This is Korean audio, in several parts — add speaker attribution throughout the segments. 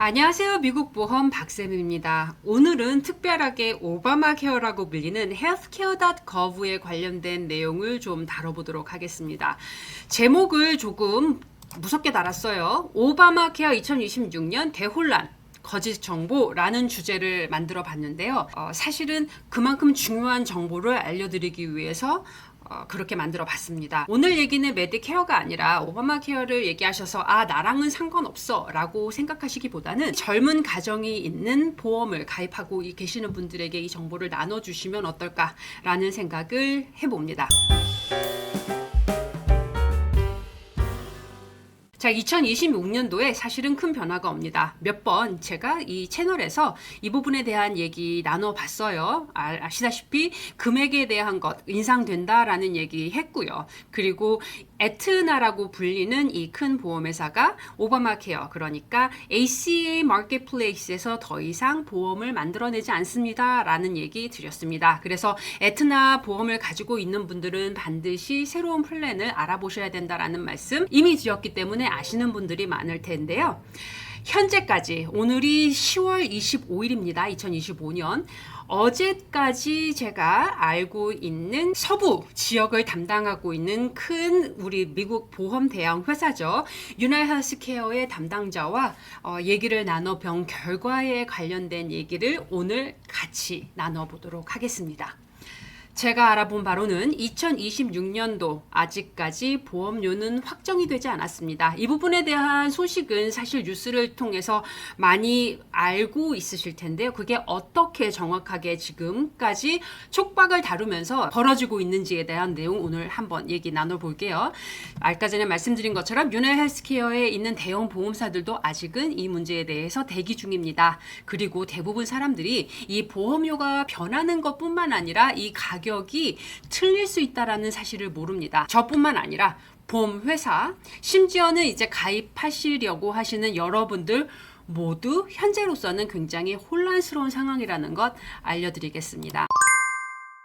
Speaker 1: 안녕하세요. 미국 보험 박쌤입니다. 오늘은 특별하게 오바마 케어라고 불리는 healthcare.gov에 관련된 내용을 좀 다뤄보도록 하겠습니다. 제목을 조금 무섭게 달았어요. 오바마 케어 2026년 대혼란. 거짓 정보라는 주제를 만들어 봤는데요. 사실은 그만큼 중요한 정보를 알려드리기 위해서 그렇게 만들어 봤습니다. 오늘 얘기는 메디케어가 아니라 오바마 케어를 얘기하셔서 나랑은 상관없어 라고 생각하시기보다는 젊은 가정이 있는 보험을 가입하고 계시는 분들에게 이 정보를 나눠주시면 어떨까라는 생각을 해봅니다. 자, 2026년도에 사실은 큰 변화가 옵니다. 몇 번 제가 이 채널에서 이 부분에 대한 얘기 나눠봤어요. 아시다시피 금액에 대한 것 인상된다라는 얘기 했고요. 그리고 에트나라고 불리는 이 큰 보험회사가 오바마 케어, 그러니까 ACA 마켓플레이스에서 더 이상 보험을 만들어내지 않습니다 라는 얘기 드렸습니다. 그래서 에트나 보험을 가지고 있는 분들은 반드시 새로운 플랜을 알아보셔야 된다라는 말씀 이미 드렸기 때문에 아시는 분들이 많을 텐데요. 현재까지 오늘이 10월 25일입니다. 2025년. 어제까지 제가 알고 있는 서부 지역을 담당하고 있는 큰 우리 미국 보험 대형 회사죠. 유나이헬스케어의 담당자와 얘기를 나눠본 결과에 관련된 얘기를 오늘 같이 나눠보도록 하겠습니다. 제가 알아본 바로는 2026년도 아직까지 보험료는 확정이 되지 않았습니다. 이 부분에 대한 소식은 사실 뉴스를 통해서 많이 알고 있으실 텐데요. 그게 어떻게 정확하게 지금까지 촉박을 다루면서 벌어지고 있는지에 대한 내용 오늘 한번 얘기 나눠볼게요. 아까 전에 말씀드린 것처럼 유나이헬스케어에 있는 대형 보험사들도 아직은 이 문제에 대해서 대기 중입니다. 그리고 대부분 사람들이 이 보험료가 변하는 것뿐만 아니라 이 가격이 틀릴 수 있다는 사실을 모릅니다. 저뿐만 아니라 보험회사, 심지어는 이제 가입하시려고 하시는 여러분들 모두 현재로서는 굉장히 혼란스러운 상황이라는 것 알려드리겠습니다.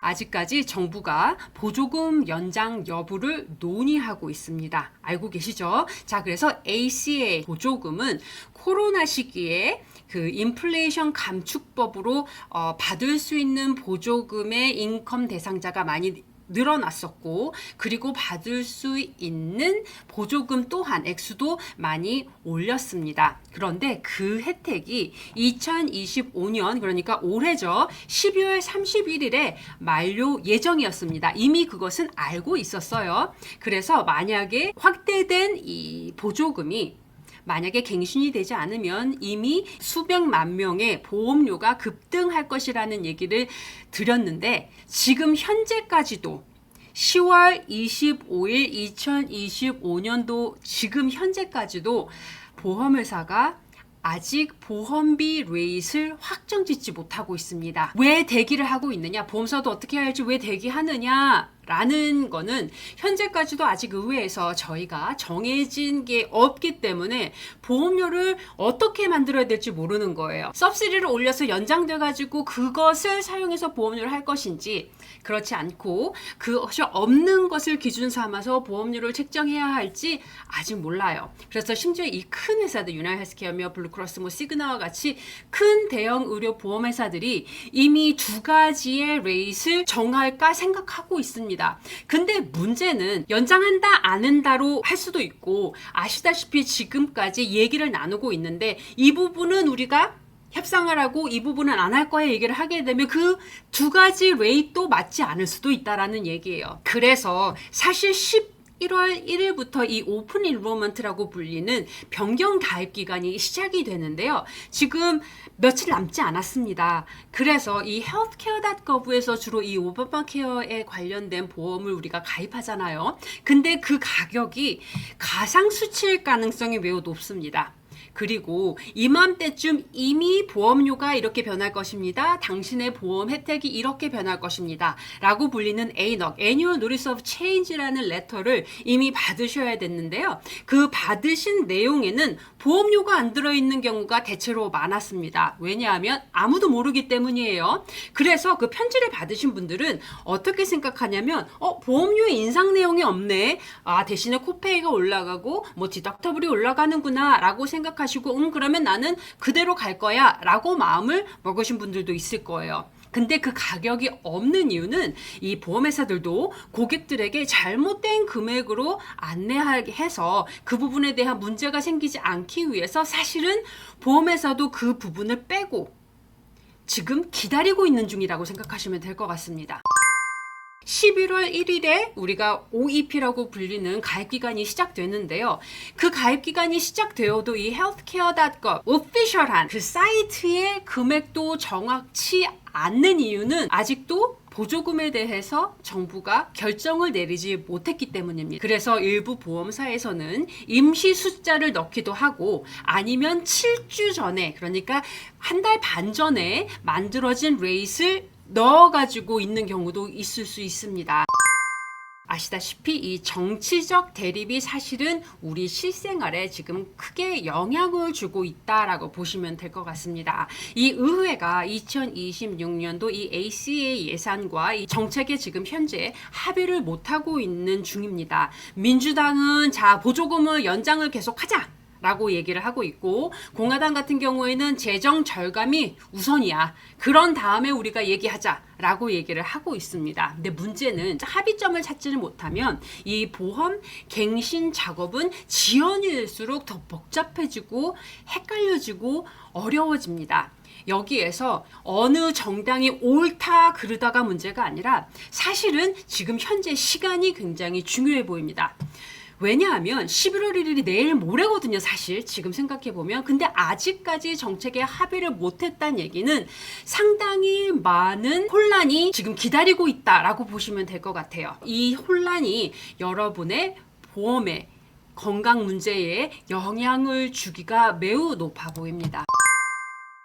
Speaker 1: 아직까지 정부가 보조금 연장 여부를 논의하고 있습니다. 알고 계시죠? 자, 그래서 ACA 보조금은 코로나 시기에 그 인플레이션 감축법으로 받을 수 있는 보조금의 인컴 대상자가 많이 늘어났었고, 그리고 받을 수 있는 보조금 또한 액수도 많이 올렸습니다. 그런데 그 혜택이 2025년, 그러니까 올해죠, 12월 31일에 만료 예정이었습니다. 이미 그것은 알고 있었어요. 그래서 만약에 확대된 이 보조금이 만약에 갱신이 되지 않으면 이미 수백만 명의 보험료가 급등할 것이라는 얘기를 드렸는데, 지금 현재까지도 10월 25일 2025년도 지금 현재까지도 보험회사가 아직 보험비 레이트를 확정짓지 못하고 있습니다. 왜 대기를 하고 있느냐? 보험사도 어떻게 해야 할지 왜 대기하느냐? 라는 거는 현재까지도 아직 의회에서 저희가 정해진 게 없기 때문에 보험료를 어떻게 만들어야 될지 모르는 거예요. 서브시디를 올려서 연장돼 가지고 그것을 사용해서 보험료를 할 것인지, 그렇지 않고 그것이 없는 것을 기준 삼아서 보험료를 책정해야 할지 아직 몰라요. 그래서 심지어 이 큰 회사들, 유나이헬스케어며 블루크로스, 시그나와 같이 큰 대형 의료 보험회사들이 이미 두 가지의 레이트를 정할까 생각하고 있습니다. 근데 문제는 연장한다 안 한다로 할 수도 있고, 아시다시피 지금까지 얘기를 나누고 있는데 이 부분은 우리가 협상을 하고 이 부분은 안 할 거야 얘기를 하게 되면 그 두 가지 레이트도 맞지 않을 수도 있다라는 얘기예요. 그래서 사실 1월 1일부터 이 오픈 인로먼트라고 불리는 변경 가입 기간이 시작이 되는데요. 지금 며칠 남지 않았습니다. 그래서 이 healthcare.gov에서 주로 이 오바마 케어에 관련된 보험을 우리가 가입하잖아요. 근데 그 가격이 가상 수치일 가능성이 매우 높습니다. 그리고 이맘때쯤 이미 보험료가 이렇게 변할 것입니다. 당신의 보험 혜택이 이렇게 변할 것입니다. 라고 불리는 ANOC, Annual Notice of Change라는 레터를 이미 받으셔야 됐는데요. 그 받으신 내용에는 보험료가 안 들어있는 경우가 대체로 많았습니다. 왜냐하면 아무도 모르기 때문이에요. 그래서 그 편지를 받으신 분들은 어떻게 생각하냐면 보험료의 인상 내용이 없네. 대신에 코페이가 올라가고 디덕터블이 올라가는구나 라고 생각하시면 생각하시고 그러면 나는 그대로 갈 거야 라고 마음을 먹으신 분들도 있을 거예요. 근데 그 가격이 없는 이유는 이 보험회사들도 고객들에게 잘못된 금액으로 안내하게 해서 그 부분에 대한 문제가 생기지 않기 위해서 사실은 보험회사도 그 부분을 빼고 지금 기다리고 있는 중이라고 생각하시면 될 것 같습니다. 11월 1일에 우리가 OEP라고 불리는 가입기간이 시작되는데요. 그 가입기간이 시작되어도 이 healthcare.gov 오피셜한 그 사이트의 금액도 정확치 않는 이유는 아직도 보조금에 대해서 정부가 결정을 내리지 못했기 때문입니다. 그래서 일부 보험사에서는 임시 숫자를 넣기도 하고 아니면 7주 전에, 그러니까 한 달 반 전에 만들어진 레이트를 넣어가지고 있는 경우도 있을 수 있습니다. 아시다시피 이 정치적 대립이 사실은 우리 실생활에 지금 크게 영향을 주고 있다라고 보시면 될 것 같습니다. 이 의회가 2026년도 이 ACA 예산과 이 정책에 지금 현재 합의를 못하고 있는 중입니다. 민주당은 자, 보조금을 연장을 계속하자 라고 얘기를 하고 있고, 공화당 같은 경우에는 재정 절감이 우선이야. 그런 다음에 우리가 얘기하자 라고 얘기를 하고 있습니다. 근데 문제는 합의점을 찾지를 못하면 이 보험 갱신 작업은 지연일수록 더 복잡해지고 헷갈려지고 어려워집니다. 여기에서 어느 정당이 옳다 그르다가 문제가 아니라 사실은 지금 현재 시간이 굉장히 중요해 보입니다. 왜냐하면 11월 1일이 내일 모레거든요, 사실 지금 생각해보면. 근데 아직까지 정책에 합의를 못했다는 얘기는 상당히 많은 혼란이 지금 기다리고 있다라고 보시면 될 것 같아요. 이 혼란이 여러분의 보험에, 건강 문제에 영향을 주기가 매우 높아 보입니다.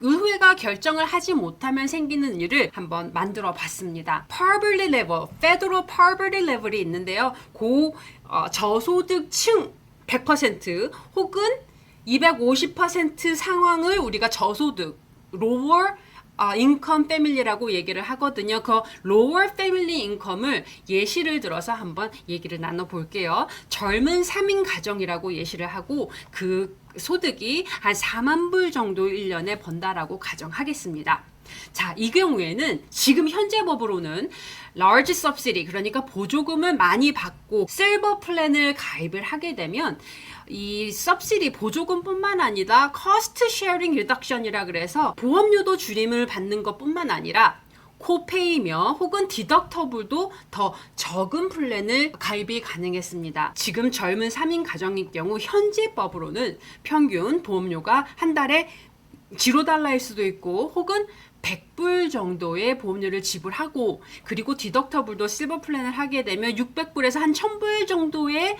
Speaker 1: 의회가 결정을 하지 못하면 생기는 일을 한번 만들어 봤습니다. Poverty Level, Federal Poverty Level이 있는데요. 저소득층 100% 혹은 250% 상황을 우리가 저소득, Lower Income Family라고 얘기를 하거든요. 그 Lower Family Income을 예시를 들어서 한번 얘기를 나눠볼게요. 젊은 3인 가정이라고 예시를 하고 그 소득이 한 4만 불 정도 1년에 번다라고 가정하겠습니다. 자, 이 경우에는 지금 현재 법으로는 large subsidy, 그러니까 보조금을 많이 받고 실버 플랜을 가입을 하게 되면 이 subsidy 보조금뿐만 아니라 cost sharing reduction이라 그래서 보험료도 줄임을 받는 것뿐만 아니라 코페이며 혹은 디덕터블도 더 적은 플랜을 가입이 가능했습니다. 지금 젊은 3인 가정일 경우 현재 법으로는 평균 보험료가 한 달에 $0일 수도 있고 혹은 100불 정도의 보험료를 지불하고, 그리고 디덕터블도 실버 플랜을 하게 되면 600불에서 한 1000불 정도의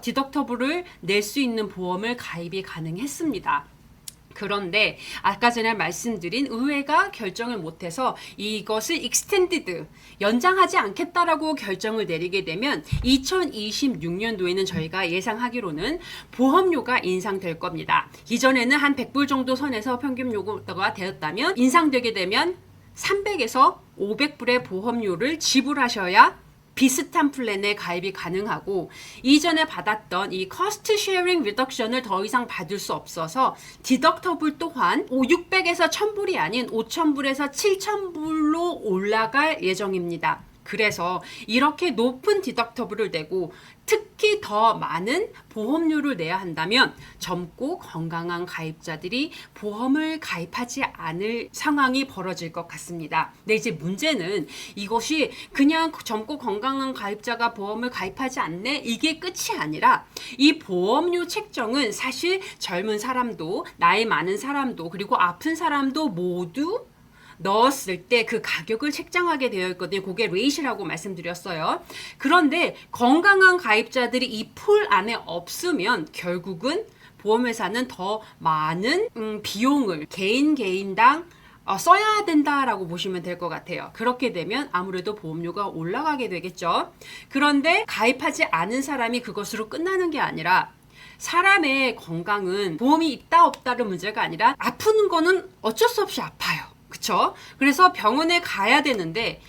Speaker 1: 디덕터블을 낼 수 있는 보험을 가입이 가능했습니다. 그런데 아까 전에 말씀드린 의회가 결정을 못해서 이것을 extended, 연장하지 않겠다라고 결정을 내리게 되면 2026년도에는 저희가 예상하기로는 보험료가 인상될 겁니다. 이전에는 한 100불 정도 선에서 평균 요구가 되었다면 인상되게 되면 300에서 500불의 보험료를 지불하셔야 비슷한 플랜에 가입이 가능하고, 이전에 받았던 이 cost sharing reduction을 더 이상 받을 수 없어서 디덕터블 또한 600에서 1000불이 아닌 5000불에서 7000불로 올라갈 예정입니다. 그래서 이렇게 높은 디덕터블을 내고 특히 더 많은 보험료를 내야 한다면 젊고 건강한 가입자들이 보험을 가입하지 않을 상황이 벌어질 것 같습니다. 근데 이제 문제는 이것이 그냥 젊고 건강한 가입자가 보험을 가입하지 않네, 이게 끝이 아니라 이 보험료 책정은 사실 젊은 사람도 나이 많은 사람도 그리고 아픈 사람도 모두 넣었을 때 그 가격을 책정하게 되어 있거든요. 그게 레이시라고 말씀드렸어요. 그런데 건강한 가입자들이 이 풀 안에 없으면 결국은 보험회사는 더 많은 비용을 개인당 써야 된다라고 보시면 될 것 같아요. 그렇게 되면 아무래도 보험료가 올라가게 되겠죠. 그런데 가입하지 않은 사람이 그것으로 끝나는 게 아니라 사람의 건강은 보험이 있다 없다의 문제가 아니라 아프는 거는 어쩔 수 없이 아파요. 그쵸? 그래서 병원에 가야 되는데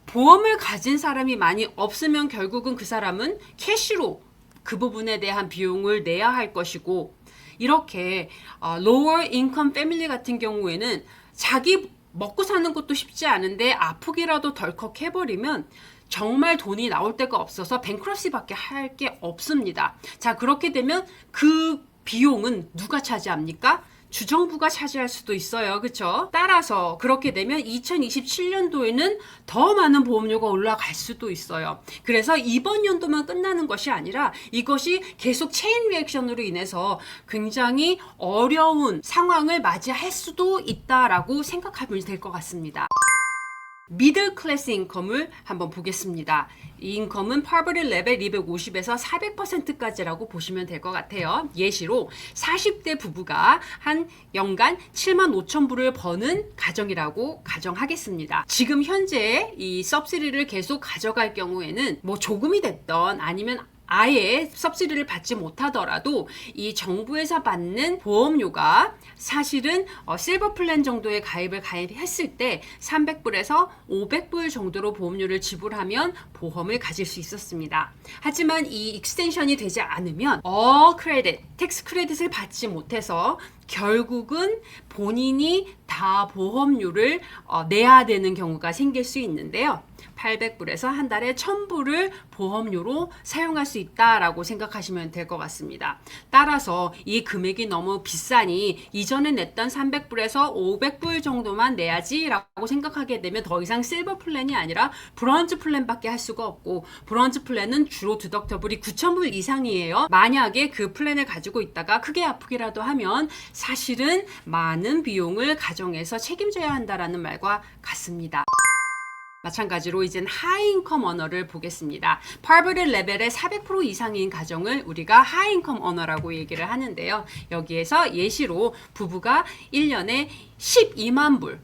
Speaker 1: 보험을 가진 사람이 많이 없으면 결국은 그 사람은 캐시로 그 부분에 대한 비용을 내야 할 것이고, 이렇게 lower income family 같은 경우에는 자기 먹고 사는 것도 쉽지 않은데 아프기라도 덜컥 해버리면 정말 돈이 나올 데가 없어서 뱅크러시밖에 할 게 없습니다. 자, 그렇게 되면 그 비용은 누가 차지합니까? 주정부가 차지할 수도 있어요. 그렇죠? 따라서 그렇게 되면 2027년도에는 더 많은 보험료가 올라갈 수도 있어요. 그래서 이번 연도만 끝나는 것이 아니라 이것이 계속 체인 리액션으로 인해서 굉장히 어려운 상황을 맞이할 수도 있다라고 생각하면 될 것 같습니다. 미들 클래스 인컴을 한번 보겠습니다. 이 인컴은 파버티 레벨 250에서 400%까지라고 보시면 될 것 같아요. 예시로 40대 부부가 한 연간 75,000불을 버는 가정이라고 가정하겠습니다. 지금 현재 이 서브시디를 계속 가져갈 경우에는 뭐 조금이 됐던 아니면 아예 서브시디를 받지 못하더라도 이 정부에서 받는 보험료가 사실은 실버 플랜 정도의 가입했을 때 300불에서 500불 정도로 보험료를 지불하면 보험을 가질 수 있었습니다. 하지만 이 익스텐션이 되지 않으면 크레딧, 텍스 크레딧을 받지 못해서 결국은 본인이 다 보험료를 내야 되는 경우가 생길 수 있는데요. 800불에서 한 달에 1000불을 보험료로 사용할 수 있다라고 생각하시면 될 것 같습니다. 따라서 이 금액이 너무 비싸니 이전에 냈던 300불에서 500불 정도만 내야지라고 생각하게 되면 더 이상 실버 플랜이 아니라 브론즈 플랜밖에 할 수가 없고, 브론즈 플랜은 주로 디덕터블이 9,000불 이상이에요. 만약에 그 플랜을 가지고 있다가 크게 아프기라도 하면 사실은 많은 비용을 가정에서 책임져야 한다라는 말과 같습니다. 마찬가지로 이젠 하이인컴 어너를 보겠습니다. 파버티 레벨의 400% 이상인 가정을 우리가 하이인컴 어너라고 얘기를 하는데요. 여기에서 예시로 부부가 1년에 12만 불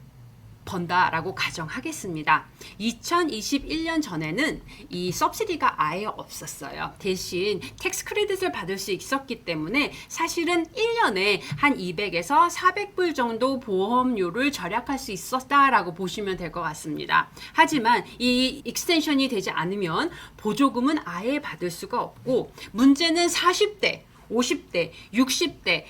Speaker 1: 번다라고 가정하겠습니다. 2021년 전에는 이 서브시디가 아예 없었어요. 대신 텍스 크레딧을 받을 수 있었기 때문에 사실은 1년에 한 200에서 400불 정도 보험료를 절약할 수 있었다라고 보시면 될 것 같습니다. 하지만 이 익스텐션이 되지 않으면 보조금은 아예 받을 수가 없고, 문제는 40대, 50대, 60대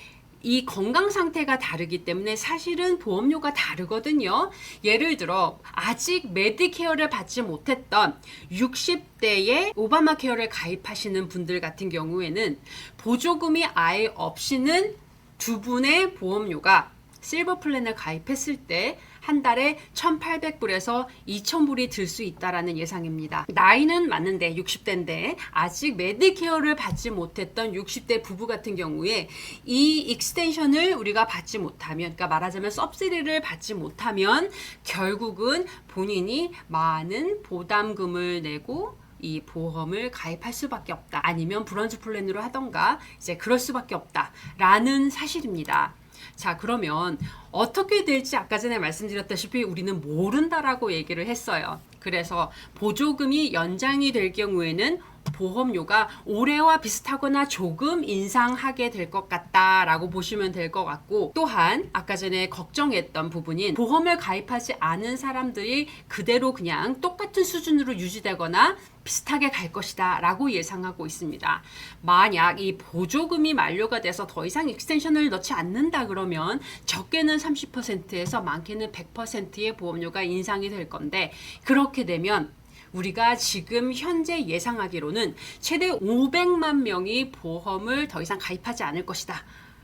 Speaker 1: 이 건강 상태가 다르기 때문에 사실은 보험료가 다르거든요. 예를 들어 아직 메디케어를 받지 못했던 60대의 오바마 케어를 가입하시는 분들 같은 경우에는 보조금이 아예 없이는 두 분의 보험료가 실버 플랜을 가입했을 때 한 달에 1,800불에서 2,000불이 들 수 있다라는 예상입니다. 나이는 맞는데 60대인데 아직 메디케어를 받지 못했던 60대 부부 같은 경우에 이 익스텐션을 우리가 받지 못하면, 그러니까 말하자면 서브시디를 받지 못하면 결국은 본인이 많은 보담금을 내고 이 보험을 가입할 수밖에 없다. 아니면 브론즈 플랜으로 하던가 이제 그럴 수밖에 없다라는 사실입니다. 자, 그러면 어떻게 될지 아까 전에 말씀드렸다시피 우리는 모른다라고 얘기를 했어요. 그래서 보조금이 연장이 될 경우에는 보험료가 올해와 비슷하거나 조금 인상하게 될 것 같다라고 보시면 될 것 같고, 또한 아까 전에 걱정했던 부분인 보험을 가입하지 않은 사람들이 그대로 그냥 똑같은 수준으로 유지되거나 비슷하게 갈 것이다 라고 예상하고 있습니다. 만약 이 보조금이 만료가 돼서 더 이상 익스텐션을 넣지 않는다 그러면 적게는 30%에서 많게는 100%의 보험료가 인상이 될 건데, 그렇게 되면 우리가 지금 현재 예상하기로는 최대 500만 명이 보험을 더 이상 가입하지 않을 것이다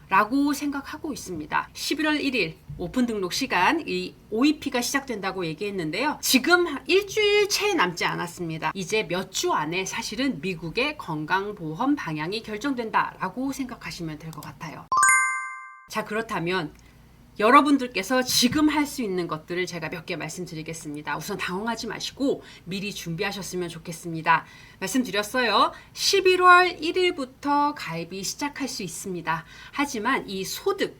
Speaker 1: 라고 생각하고 있습니다. 11월 1일 오픈 등록 시간 이 OEP가 시작된다고 얘기했는데요. 지금 일주일 채 남지 않았습니다. 이제 몇 주 안에 사실은 미국의 건강보험 방향이 결정된다라고 생각하시면 될 것 같아요. 자, 그렇다면 여러분들께서 지금 할 수 있는 것들을 제가 몇 개 말씀드리겠습니다. 우선 당황하지 마시고 미리 준비하셨으면 좋겠습니다. 말씀드렸어요. 11월 1일부터 가입이 시작할 수 있습니다. 하지만 이 소득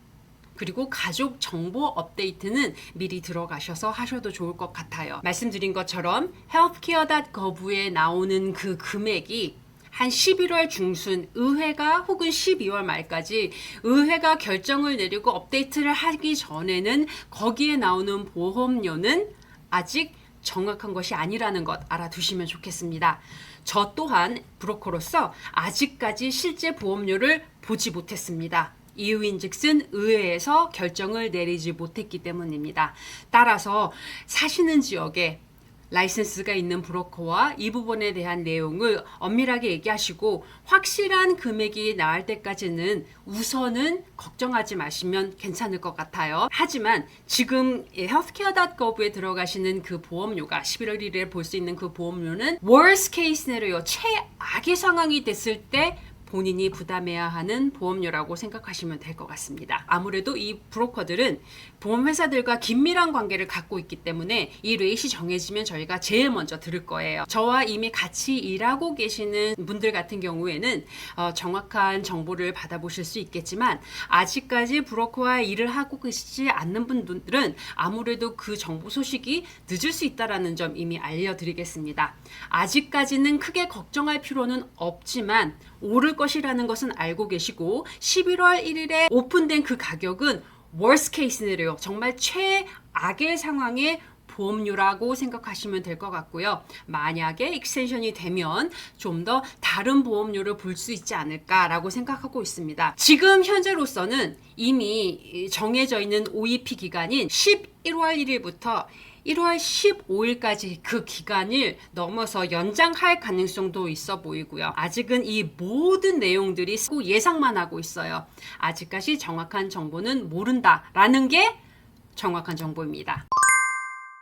Speaker 1: 그리고 가족 정보 업데이트는 미리 들어가셔서 하셔도 좋을 것 같아요. 말씀드린 것처럼 healthcare.gov에 나오는 그 금액이 한 11월 중순 의회가 혹은 12월 말까지 의회가 결정을 내리고 업데이트를 하기 전에는 거기에 나오는 보험료는 아직 정확한 것이 아니라는 것 알아두시면 좋겠습니다. 저 또한 브로커로서 아직까지 실제 보험료를 보지 못했습니다. 이유인즉슨 의회에서 결정을 내리지 못했기 때문입니다. 따라서 사시는 지역에 라이센스가 있는 브로커와 이 부분에 대한 내용을 엄밀하게 얘기하시고 확실한 금액이 나올 때까지는 우선은 걱정하지 마시면 괜찮을 것 같아요. 하지만 지금 healthcare.gov에 들어가시는 그 보험료가 11월 1일에 볼 수 있는 그 보험료는 worst case scenario, 최악의 상황이 됐을 때 본인이 부담해야 하는 보험료라고 생각하시면 될 것 같습니다. 아무래도 이 브로커들은 보험회사들과 긴밀한 관계를 갖고 있기 때문에 이 레이시 정해지면 저희가 제일 먼저 들을 거예요. 저와 이미 같이 일하고 계시는 분들 같은 경우에는 정확한 정보를 받아보실 수 있겠지만 아직까지 브로커와 일을 하고 계시지 않는 분들은 아무래도 그 정보 소식이 늦을 수 있다는 점 이미 알려드리겠습니다. 아직까지는 크게 걱정할 필요는 없지만 오를 것이라는 것은 알고 계시고 11월 1일에 오픈된 그 가격은 worst case scenario, 정말 최악의 상황의 보험료라고 생각하시면 될 것 같고요. 만약에 익스텐션이 되면 좀 더 다른 보험료를 볼 수 있지 않을까라고 생각하고 있습니다. 지금 현재로서는 이미 정해져 있는 OEP 기간인 11월 1일부터 1월 15일까지 그 기간을 넘어서 연장할 가능성도 있어 보이고요. 아직은 이 모든 내용들이 예상만 하고 있어요. 아직까지 정확한 정보는 모른다라는 게 정확한 정보입니다.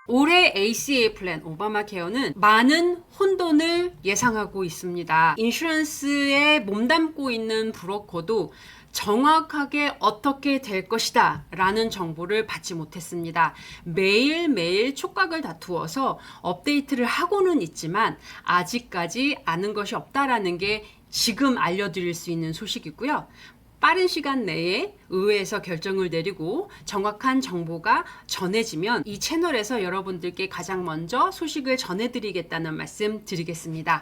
Speaker 1: 올해 ACA 플랜 오바마 케어는 많은 혼돈을 예상하고 있습니다. 인슈런스에 몸담고 있는 브로커도 정확하게 어떻게 될 것이다 라는 정보를 받지 못했습니다. 매일매일 촉각을 다투어서 업데이트를 하고는 있지만 아직까지 아는 것이 없다라는 게 지금 알려드릴 수 있는 소식이고요. 빠른 시간 내에 의회에서 결정을 내리고 정확한 정보가 전해지면 이 채널에서 여러분들께 가장 먼저 소식을 전해드리겠다는 말씀 드리겠습니다.